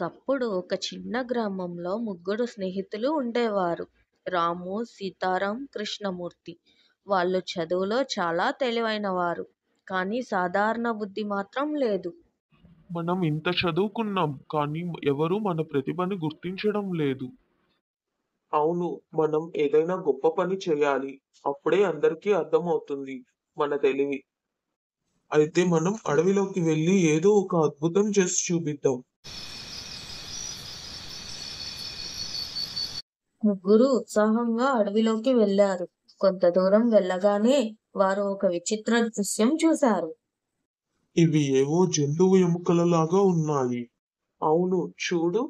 ఒకప్పుడు ఒక చిన్న గ్రామంలో ముగ్గురు స్నేహితులు ఉండేవారు. రాము, సీతారాం, కృష్ణమూర్తి. వాళ్ళు చదువులో చాలా తెలివైనవారు. కానీ సాధారణ బుద్ధి మాత్రం లేదు. మనం ఇంత చదువుకున్నాం కానీ ఎవరూ మన ప్రతిభని గుర్తించడం లేదు. అవును, మనం ఏదైనా గొప్ప పని చేయాలి. అప్పుడే అందరికీ అర్థమవుతుంది మన తెలివి. అయితే మనం అడవిలోకి వెళ్ళి ఏదో ఒక అద్భుతం చేసి చూపిద్దాం. ముగ్గురు ఉత్సాహంగా అడవిలోకి వెళ్లారు. కొంత దూరం వెళ్ళగానే వారు ఒక విచిత్ర దృశ్యం చూశారు. ఇవి ఏవో జంతువు ఎముకలలాగా ఉన్నాయి. అవును, చూడు,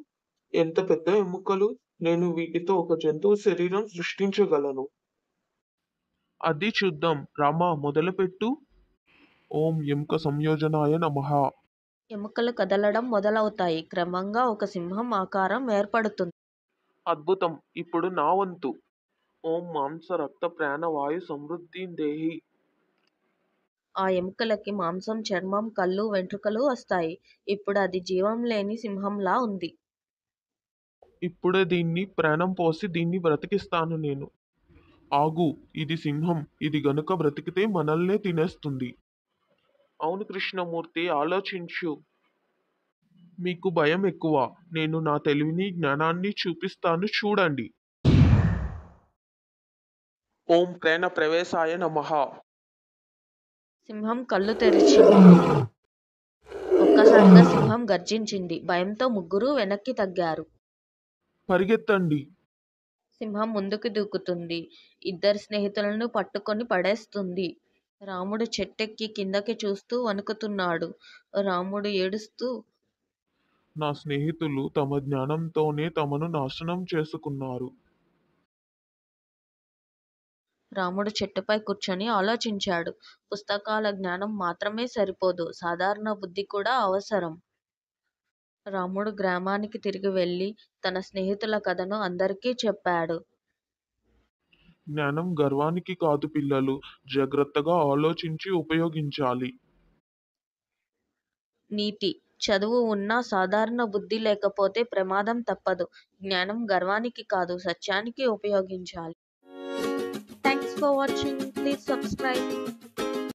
ఎంత పెద్ద ఎముకలు. నేను వీటితో ఒక జంతువు శరీరం సృష్టించగలను. అది చూద్దాం. రామా, మొదలుపెట్టు. ఓం ఎముక సంయోజనాయ నమః. ఎముకలు కదలడం మొదలవుతాయి. క్రమంగా ఒక సింహం ఆకారం ఏర్పడుతుంది. అద్భుతం. ఇప్పుడు నా వంతు. ఓం మాంస రక్త ప్రాణ వాయు సమృద్ధి దేహి. ఆ ఎముకలకి మాంసం, చర్మం, కళ్ళు, వెంట్రుకలు వస్తాయి. ఇప్పుడు అది జీవం లేని సింహంలా ఉంది. ఇప్పుడే దీన్ని ప్రాణం పోసి దీన్ని బ్రతికిస్తాను నేను. ఆగు, ఇది సింహం. ఇది గనుక బ్రతికితే మనల్నే తినేస్తుంది. అవును కృష్ణమూర్తి, ఆలోచించు. మీకు భయం ఎక్కువ. నేను నా తెలివిని జ్ఞానాన్ని చూపిస్తాను, చూడండి. ఓం ప్రేణ ప్రవేశాయ నమః. సింహం కళ్ళు తెరిచింది. ఒక్కసారిగా సింహం గర్జించింది. భయంతో ముగ్గురు వెనక్కి తగ్గారు. పరిగెత్తండి. సింహం ముందుకు దూకుతుంది. ఇద్దరు స్నేహితులను పట్టుకొని పడేస్తుంది. రాముడు చెట్టెక్కి కిందకి చూస్తూ వణుకుతున్నాడు. రాముడు ఏడుస్తూ నా స్నేహితులు తమ జ్ఞానంతోనే తమను నాశనం చేసుకున్నారు. రాముడు చెట్టుపై కూర్చొని ఆలోచించాడు. పుస్తకాల జ్ఞానం మాత్రమే సరిపోదు. సాధారణ బుద్ధి కూడా అవసరం. రాముడు గ్రామానికి తిరిగి వెళ్ళి తన స్నేహితుల కథను అందరికీ చెప్పాడు. జ్ఞానం గర్వానికి కాదు పిల్లలు. జాగ్రత్తగా ఆలోచించి ఉపయోగించాలి. నీతి: చదువు ఉన్నా సాధారణ బుద్ధి లేకపోతే ప్రమాదం తప్పదు. జ్ఞానం గర్వానికి కాదు, సత్యానికి ఉపయోగించాలి. Thanks for watching. Please subscribe.